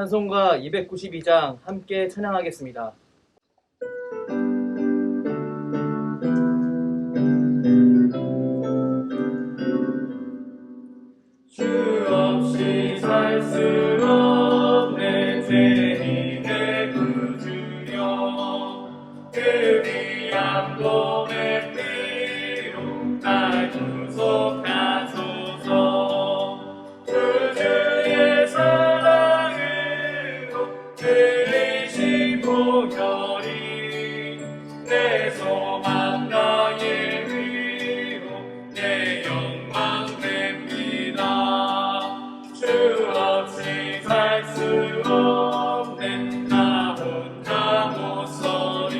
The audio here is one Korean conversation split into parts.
찬송가 292장 함께 찬양하겠습니다. 주 없이 살 수 없는 죄인의 구주여, 그 귀한 몸의 피로 날 구속하소서. 주의 사랑으로 들리신 보혈이 내 소망 나의 위로 내 영광 됩니다. 주 없이 살 수 없는 나 혼자 못 서리.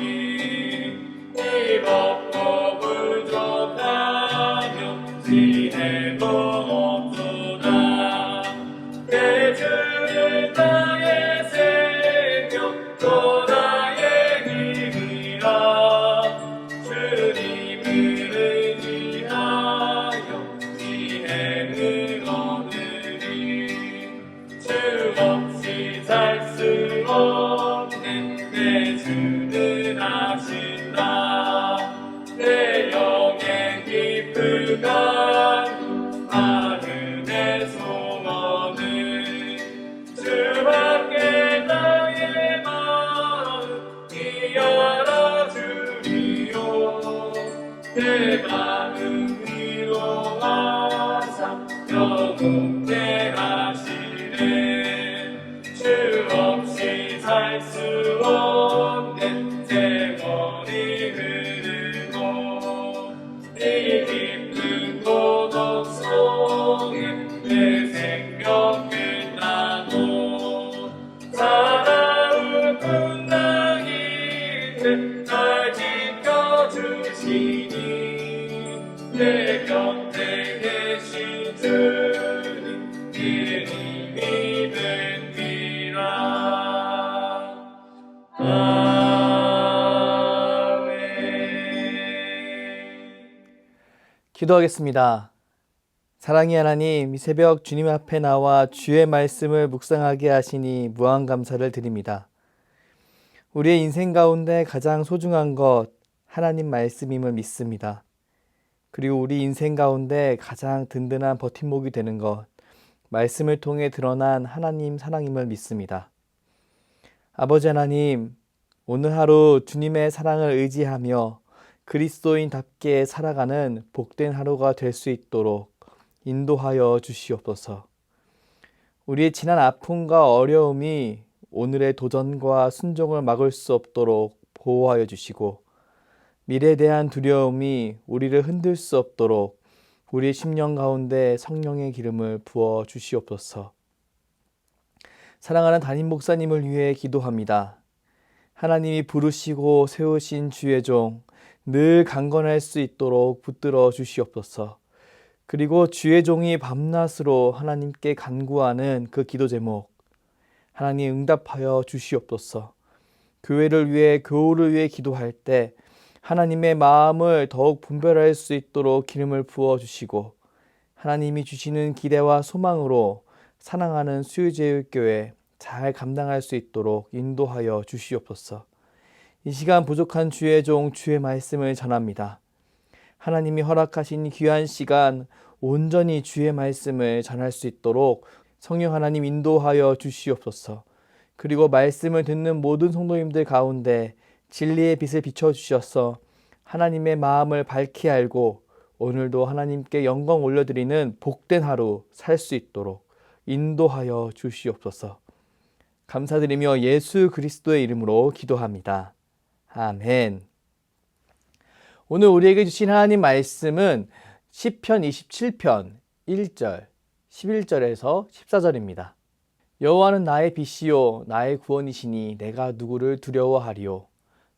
입없고 부족하며 지혜도 없도다. 내 주는 나의 생명 또 나의 힘이라. 주님을 의지하여 지혜를 얻으리. 주 없이 살 수 없는 내 주는 아신다. 내 영의 깊은 간구 마음의 소원은 주 함께 나의 마음 이알아주리요. 내 마음 위로하사 영웅케 하시네. 주 없이 살 수 없는 세월이 흐르고 이 깊은 고독 속에 내 생명 끝나고 살아올 풍랑이 날 지켜주시니 내 곁에 계신 주는 이름이 됩니다. 기도하겠습니다. 사랑의 하나님, 이 새벽 주님 앞에 나와 주의 말씀을 묵상하게 하시니 무한 감사를 드립니다. 우리의 인생 가운데 가장 소중한 것 하나님 말씀임을 믿습니다. 그리고 우리 인생 가운데 가장 든든한 버팀목이 되는 것 말씀을 통해 드러난 하나님 사랑임을 믿습니다. 아버지 하나님, 오늘 하루 주님의 사랑을 의지하며 그리스도인답게 살아가는 복된 하루가 될 수 있도록 인도하여 주시옵소서. 우리의 지난 아픔과 어려움이 오늘의 도전과 순종을 막을 수 없도록 보호하여 주시고, 미래에 대한 두려움이 우리를 흔들 수 없도록 우리의 심령 가운데 성령의 기름을 부어 주시옵소서. 사랑하는 담임 목사님을 위해 기도합니다. 하나님이 부르시고 세우신 주의 종 늘 강건할 수 있도록 붙들어 주시옵소서. 그리고 주의 종이 밤낮으로 하나님께 간구하는 그 기도 제목 하나님 응답하여 주시옵소서. 교회를 위해 교우를 위해 기도할 때 하나님의 마음을 더욱 분별할 수 있도록 기름을 부어 주시고, 하나님이 주시는 기대와 소망으로 사랑하는 수유제일교회 잘 감당할 수 있도록 인도하여 주시옵소서. 이 시간 부족한 주의 종 주의 말씀을 전합니다. 하나님이 허락하신 귀한 시간 온전히 주의 말씀을 전할 수 있도록 성령 하나님 인도하여 주시옵소서. 그리고 말씀을 듣는 모든 성도님들 가운데 진리의 빛을 비춰주셔서 하나님의 마음을 밝히 알고 오늘도 하나님께 영광 올려드리는 복된 하루 살 수 있도록 인도하여 주시옵소서. 감사드리며 예수 그리스도의 이름으로 기도합니다. 아멘. 오늘 우리에게 주신 하나님 말씀은 시편 27편 1절, 11절에서 14절입니다. 여호와는 나의 빛이요 나의 구원이시니 내가 누구를 두려워하리요.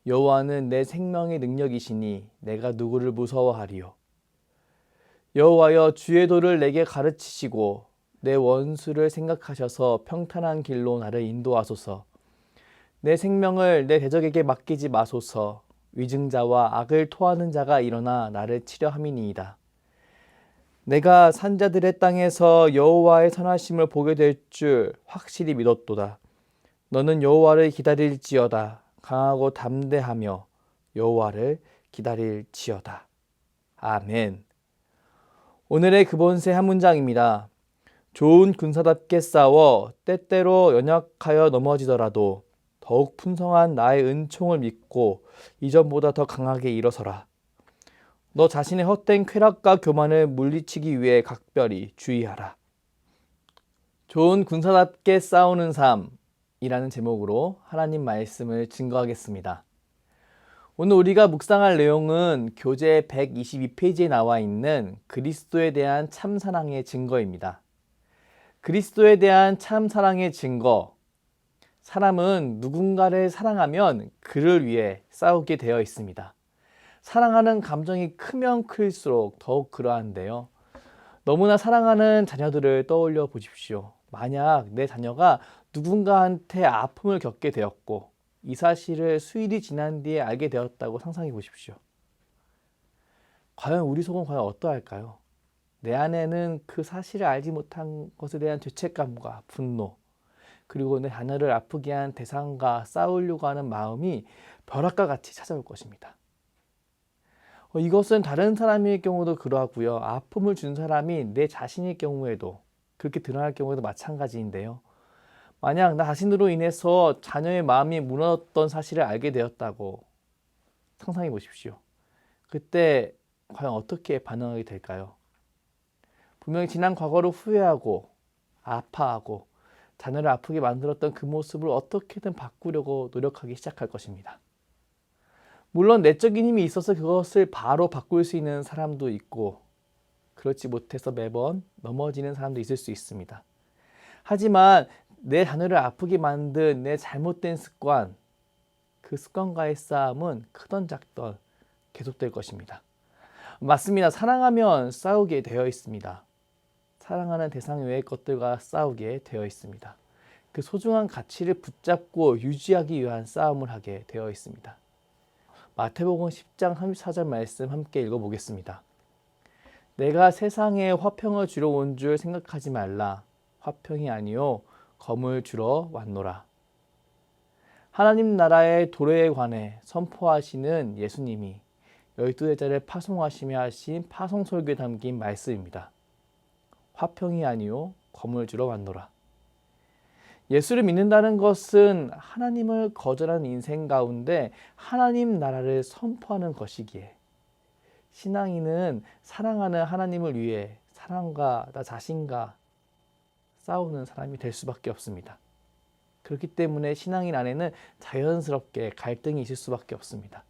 여호와는 내 생명의 능력이시니 내가 누구를 무서워하리요. 여호와여 주의 도를 내게 가르치시고 내 원수를 생각하셔서 평탄한 길로 나를 인도하소서. 내 생명을 내 대적에게 맡기지 마소서. 위증자와 악을 토하는 자가 일어나 나를 치려 함이니이다. 내가 산자들의 땅에서 여호와의 선하심을 보게 될 줄 확실히 믿었도다. 너는 여호와를 기다릴지어다. 강하고 담대하며 여호와를 기다릴지어다. 아멘. 오늘의 근본세 한 문장입니다. 좋은 군사답게 싸워 때때로 연약하여 넘어지더라도 더욱 풍성한 나의 은총을 믿고 이전보다 더 강하게 일어서라. 너 자신의 헛된 쾌락과 교만을 물리치기 위해 각별히 주의하라. 좋은 군사답게 싸우는 삶이라는 제목으로 하나님 말씀을 증거하겠습니다. 오늘 우리가 묵상할 내용은 교재 122페이지에 나와 있는 그리스도에 대한 참사랑의 증거입니다. 그리스도에 대한 참사랑의 증거. 사람은 누군가를 사랑하면 그를 위해 싸우게 되어 있습니다. 사랑하는 감정이 크면 클수록 더욱 그러한데요. 너무나 사랑하는 자녀들을 떠올려 보십시오. 만약 내 자녀가 누군가한테 아픔을 겪게 되었고 이 사실을 수일이 지난 뒤에 알게 되었다고 상상해 보십시오. 과연 우리 속은 과연 어떠할까요? 내 안에는 그 사실을 알지 못한 것에 대한 죄책감과 분노, 그리고 내 자녀를 아프게 한 대상과 싸우려고 하는 마음이 벼락과 같이 찾아올 것입니다. 이것은 다른 사람의 경우도 그러하고요. 아픔을 준 사람이 내 자신의 경우에도 그렇게 드러날 경우에도 마찬가지인데요. 만약 나 자신으로 인해서 자녀의 마음이 무너졌던 사실을 알게 되었다고 상상해 보십시오. 그때 과연 어떻게 반응하게 될까요? 분명히 지난 과거를 후회하고 아파하고 자녀를 아프게 만들었던 그 모습을 어떻게든 바꾸려고 노력하기 시작할 것입니다. 물론 내적인 힘이 있어서 그것을 바로 바꿀 수 있는 사람도 있고 그렇지 못해서 매번 넘어지는 사람도 있을 수 있습니다. 하지만 내 자녀를 아프게 만든 내 잘못된 습관, 그 습관과의 싸움은 크던 작던 계속될 것입니다. 맞습니다. 사랑하면 싸우게 되어 있습니다. 사랑하는 대상 외의 것들과 싸우게 되어 있습니다. 그 소중한 가치를 붙잡고 유지하기 위한 싸움을 하게 되어 있습니다. 마태복음 10장 34절 말씀 함께 읽어보겠습니다. 내가 세상에 화평을 주러 온 줄 생각하지 말라. 화평이 아니요 검을 주러 왔노라. 하나님 나라의 도래에 관해 선포하시는 예수님이 12제자를 파송하시며 하신 파송설교에 담긴 말씀입니다. 화평이 아니요 검을 주러 왔노라. 예수를 믿는다는 것은 하나님을 거절하는 인생 가운데 하나님 나라를 선포하는 것이기에 신앙인은 사랑하는 하나님을 위해 사랑과 나 자신과 싸우는 사람이 될 수밖에 없습니다. 그렇기 때문에 신앙인 안에는 자연스럽게 갈등이 있을 수밖에 없습니다.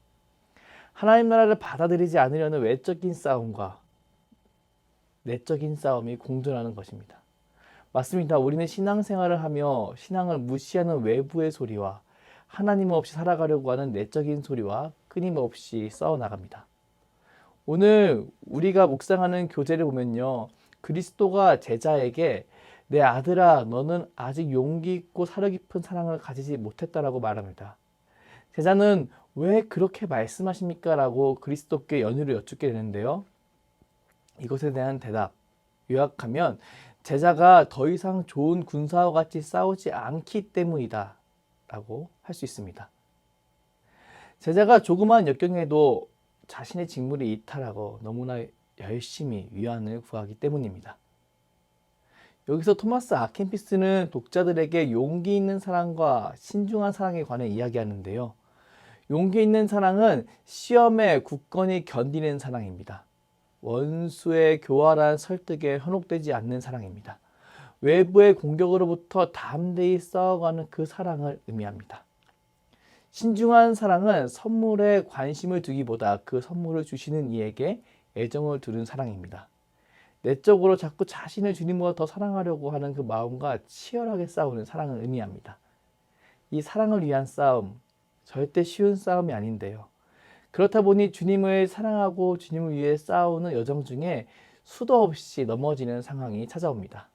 하나님 나라를 받아들이지 않으려는 외적인 싸움과 내적인 싸움이 공존하는 것입니다. 맞습니다. 우리는 신앙생활을 하며 신앙을 무시하는 외부의 소리와 하나님 없이 살아가려고 하는 내적인 소리와 끊임없이 싸워나갑니다. 오늘 우리가 묵상하는 교재를 보면요. 그리스도가 제자에게 내 아들아 너는 아직 용기 있고 사려 깊은 사랑을 가지지 못했다라고 말합니다. 제자는 왜 그렇게 말씀하십니까? 라고 그리스도께 연유를 여쭙게 되는데요. 이것에 대한 대답, 요약하면 제자가 더 이상 좋은 군사와 같이 싸우지 않기 때문이다 라고 할 수 있습니다. 제자가 조그마한 역경에도 자신의 직무를 이탈하고 너무나 열심히 위안을 구하기 때문입니다. 여기서 토마스 아켄피스는 독자들에게 용기 있는 사랑과 신중한 사랑에 관해 이야기하는데요. 용기 있는 사랑은 시험에 굳건히 견디는 사랑입니다. 원수의 교활한 설득에 현혹되지 않는 사랑입니다. 외부의 공격으로부터 담대히 싸워가는 그 사랑을 의미합니다. 신중한 사랑은 선물에 관심을 두기보다 그 선물을 주시는 이에게 애정을 두는 사랑입니다. 내적으로 자꾸 자신을 주님보다 더 사랑하려고 하는 그 마음과 치열하게 싸우는 사랑을 의미합니다. 이 사랑을 위한 싸움, 절대 쉬운 싸움이 아닌데요. 그렇다 보니 주님을 사랑하고 주님을 위해 싸우는 여정 중에 수도 없이 넘어지는 상황이 찾아옵니다.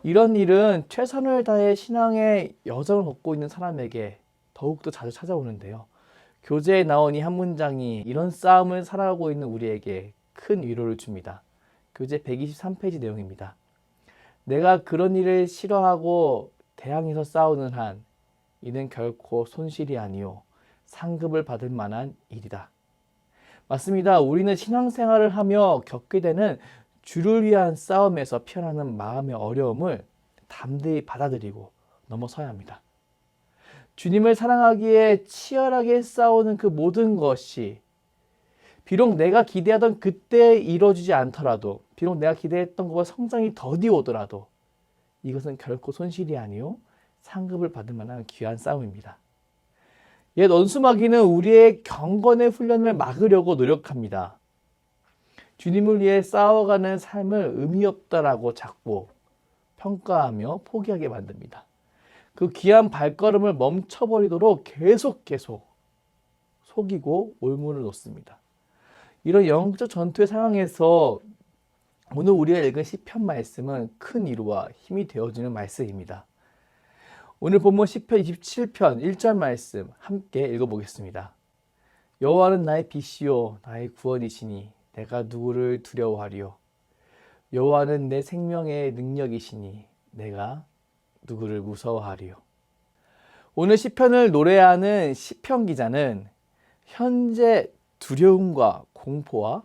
이런 일은 최선을 다해 신앙의 여정을 걷고 있는 사람에게 더욱더 자주 찾아오는데요. 교재에 나온 이 한 문장이 이런 싸움을 살아가고 있는 우리에게 큰 위로를 줍니다. 교재 123페이지 내용입니다. 내가 그런 일을 싫어하고 대항해서 싸우는 한 이는 결코 손실이 아니요 상급을 받을 만한 일이다. 맞습니다. 우리는 신앙생활을 하며 겪게 되는 주를 위한 싸움에서 피어나는 마음의 어려움을 담대히 받아들이고 넘어서야 합니다. 주님을 사랑하기에 치열하게 싸우는 그 모든 것이 비록 내가 기대하던 그때 이루어지지 않더라도, 비록 내가 기대했던 것보다 성장이 더디 오더라도 이것은 결코 손실이 아니요 상급을 받을 만한 귀한 싸움입니다. 옛 원수마귀는 우리의 경건의 훈련을 막으려고 노력합니다. 주님을 위해 싸워가는 삶을 의미 없다라고 자꾸 평가하며 포기하게 만듭니다. 그 귀한 발걸음을 멈춰버리도록 계속 속이고 올무를 놓습니다. 이런 영적 전투의 상황에서 오늘 우리가 읽은 시편 말씀은 큰 위로와 힘이 되어주는 말씀입니다. 오늘 본문 시편 27편 1절 말씀 함께 읽어보겠습니다. 여호와는 나의 빛이요 나의 구원이시니 내가 누구를 두려워하리요. 여호와는 내 생명의 능력이시니 내가 누구를 무서워하리요. 오늘 시편을 노래하는 시편 기자는 현재 두려움과 공포와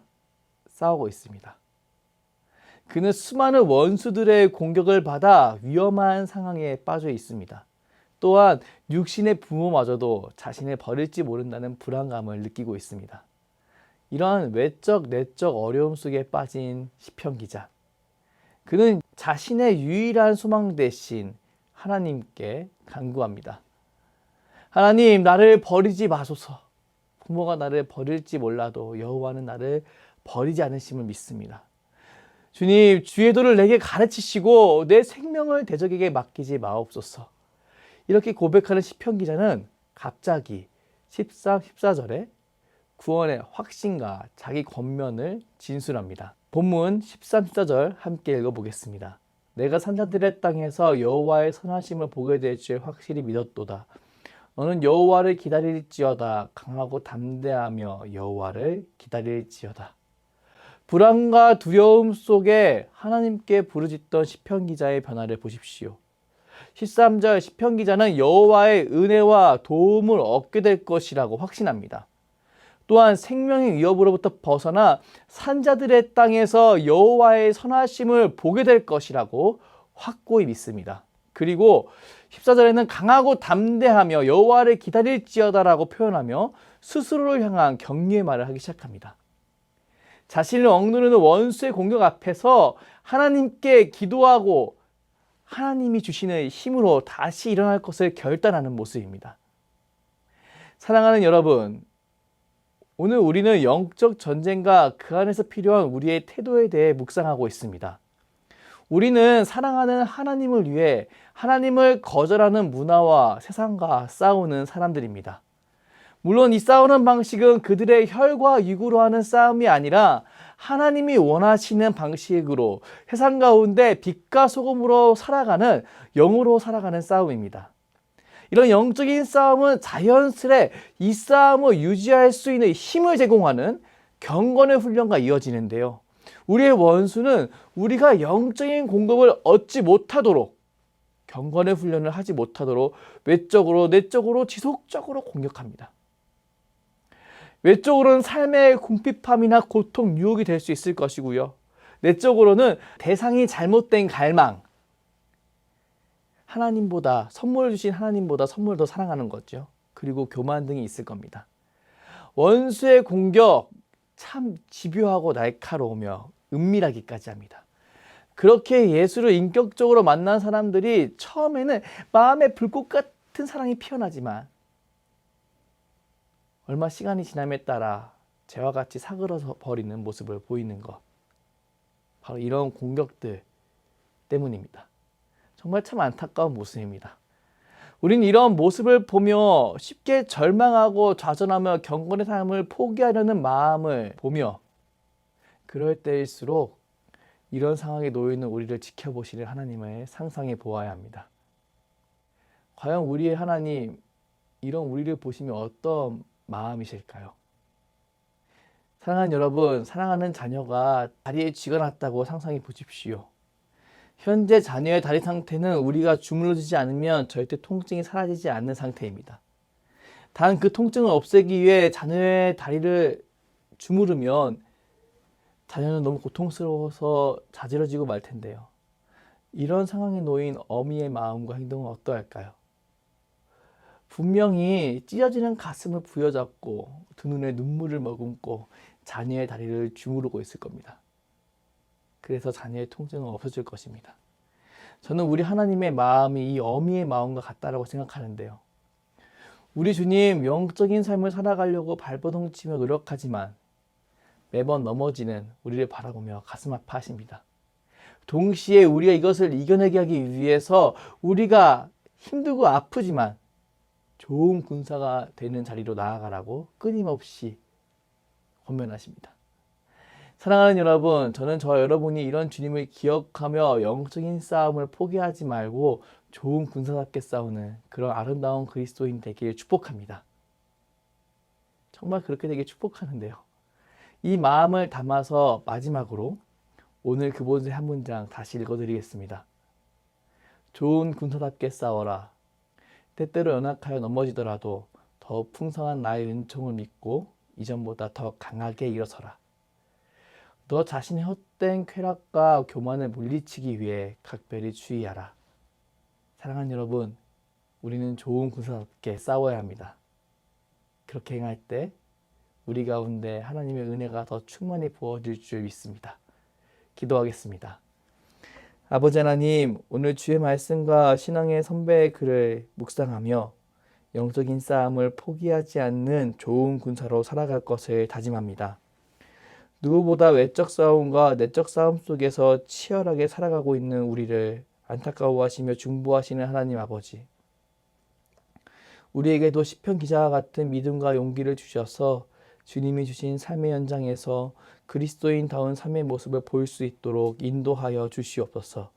싸우고 있습니다. 그는 수많은 원수들의 공격을 받아 위험한 상황에 빠져 있습니다. 또한 육신의 부모마저도 자신을 버릴지 모른다는 불안감을 느끼고 있습니다. 이러한 외적, 내적 어려움 속에 빠진 시편 기자. 그는 자신의 유일한 소망 대신 하나님께 간구합니다. 하나님, 나를 버리지 마소서. 부모가 나를 버릴지 몰라도 여호와는 나를 버리지 않으심을 믿습니다. 주님, 주의 도를 내게 가르치시고 내 생명을 대적에게 맡기지 마옵소서. 이렇게 고백하는 시편 기자는 갑자기 13, 14절에 구원의 확신과 자기 권면을 진술합니다. 본문 13, 14절 함께 읽어보겠습니다. 내가 산자들의 땅에서 여호와의 선하심을 보게 될 줄 확실히 믿었도다. 너는 여호와를 기다릴지어다. 강하고 담대하며 여호와를 기다릴지어다. 불안과 두려움 속에 하나님께 부르짖던 시편 기자의 변화를 보십시오. 13절 시편 기자는 여호와의 은혜와 도움을 얻게 될 것이라고 확신합니다. 또한 생명의 위협으로부터 벗어나 산자들의 땅에서 여호와의 선하심을 보게 될 것이라고 확고히 믿습니다. 그리고 14절에는 강하고 담대하며 여호와를 기다릴지어다라고 표현하며 스스로를 향한 격려의 말을 하기 시작합니다. 자신을 억누르는 원수의 공격 앞에서 하나님께 기도하고 하나님이 주시는 힘으로 다시 일어날 것을 결단하는 모습입니다. 사랑하는 여러분, 오늘 우리는 영적 전쟁과 그 안에서 필요한 우리의 태도에 대해 묵상하고 있습니다. 우리는 사랑하는 하나님을 위해 하나님을 거절하는 문화와 세상과 싸우는 사람들입니다. 물론 이 싸우는 방식은 그들의 혈과 육으로 하는 싸움이 아니라 하나님이 원하시는 방식으로 세상 가운데 빛과 소금으로 살아가는 영으로 살아가는 싸움입니다. 이런 영적인 싸움은 자연스레 이 싸움을 유지할 수 있는 힘을 제공하는 경건의 훈련과 이어지는데요. 우리의 원수는 우리가 영적인 공급을 얻지 못하도록 경건의 훈련을 하지 못하도록 외적으로 내적으로 지속적으로 공격합니다. 외적으로는 삶의 궁핍함이나 고통, 유혹이 될 수 있을 것이고요. 내적으로는 대상이 잘못된 갈망, 하나님보다 선물 주신 하나님보다 선물을 더 사랑하는 거죠. 그리고 교만 등이 있을 겁니다. 원수의 공격 참 집요하고 날카로우며 은밀하기까지 합니다. 그렇게 예수를 인격적으로 만난 사람들이 처음에는 마음에 불꽃 같은 사랑이 피어나지만 얼마 시간이 지남에 따라 죄와 같이 사그러져 버리는 모습을 보이는 것, 바로 이런 공격들 때문입니다. 정말 참 안타까운 모습입니다. 우리는 이런 모습을 보며 쉽게 절망하고 좌절하며 경건의 삶을 포기하려는 마음을 보며 그럴 때일수록 이런 상황에 놓여 있는 우리를 지켜보시는 하나님을 상상해 보아야 합니다. 과연 우리의 하나님, 이런 우리를 보시면 어떤 마음이실까요? 사랑하는 여러분, 사랑하는 자녀가 다리에 쥐가 났다고 상상해 보십시오. 현재 자녀의 다리 상태는 우리가 주물러주지 않으면 절대 통증이 사라지지 않는 상태입니다. 단 그 통증을 없애기 위해 자녀의 다리를 주무르면 자녀는 너무 고통스러워서 자지러지고 말 텐데요. 이런 상황에 놓인 어미의 마음과 행동은 어떠할까요? 분명히 찢어지는 가슴을 부여잡고 두 눈에 눈물을 머금고 자녀의 다리를 주무르고 있을 겁니다. 그래서 자녀의 통증은 없어질 것입니다. 저는 우리 하나님의 마음이 이 어미의 마음과 같다라고 생각하는데요. 우리 주님 영적인 삶을 살아가려고 발버둥치며 노력하지만 매번 넘어지는 우리를 바라보며 가슴 아파하십니다. 동시에 우리가 이것을 이겨내게 하기 위해서 우리가 힘들고 아프지만 좋은 군사가 되는 자리로 나아가라고 끊임없이 권면하십니다. 사랑하는 여러분, 저는 저와 여러분이 이런 주님을 기억하며 영적인 싸움을 포기하지 말고 좋은 군사답게 싸우는 그런 아름다운 그리스도인 되길 축복합니다. 정말 그렇게 되길 축복하는데요. 이 마음을 담아서 마지막으로 오늘 그본의 한 문장 다시 읽어드리겠습니다. 좋은 군사답게 싸워라. 때때로 연약하여 넘어지더라도 더욱 풍성한 나의 은총을 믿고 이전보다 더 강하게 일어서라. 너 자신의 헛된 쾌락과 교만을 물리치기 위해 각별히 주의하라. 사랑하는 여러분, 우리는 좋은 군사답게 싸워야 합니다. 그렇게 행할 때 우리 가운데 하나님의 은혜가 더 충만히 부어질 줄 믿습니다. 기도하겠습니다. 아버지 하나님, 오늘 주의 말씀과 신앙의 선배의 글을 묵상하며 영적인 싸움을 포기하지 않는 좋은 군사로 살아갈 것을 다짐합니다. 누구보다 외적 싸움과 내적 싸움 속에서 치열하게 살아가고 있는 우리를 안타까워하시며 중보하시는 하나님 아버지. 우리에게도 시편 기자와 같은 믿음과 용기를 주셔서 주님이 주신 삶의 현장에서 그리스도인다운 삶의 모습을 볼 수 있도록 인도하여 주시옵소서.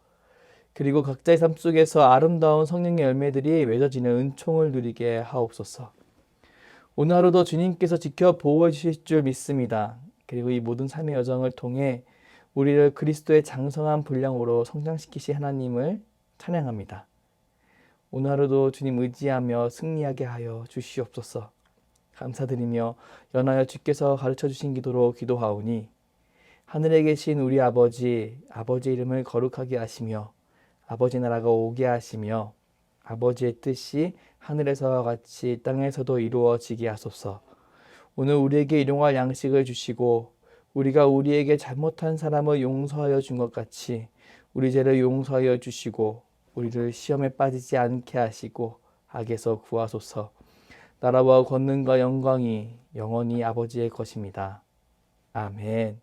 그리고 각자의 삶 속에서 아름다운 성령의 열매들이 맺어지는 은총을 누리게 하옵소서. 오늘 하루도 주님께서 지켜 보호해 주실 줄 믿습니다. 그리고 이 모든 삶의 여정을 통해 우리를 그리스도의 장성한 분량으로 성장시키신 하나님을 찬양합니다. 오늘 하루도 주님 의지하며 승리하게 하여 주시옵소서. 감사드리며 연하여 주께서 가르쳐 주신 기도로 기도하오니 하늘에 계신 우리 아버지 이름을 거룩하게 하시며 아버지 나라가 오게 하시며 아버지의 뜻이 하늘에서와 같이 땅에서도 이루어지게 하소서. 오늘 우리에게 일용할 양식을 주시고 우리가 우리에게 잘못한 사람을 용서하여 준 것 같이 우리 죄를 용서하여 주시고 우리를 시험에 빠지지 않게 하시고 악에서 구하소서. 나라와 권능과 영광이 영원히 아버지의 것입니다. 아멘.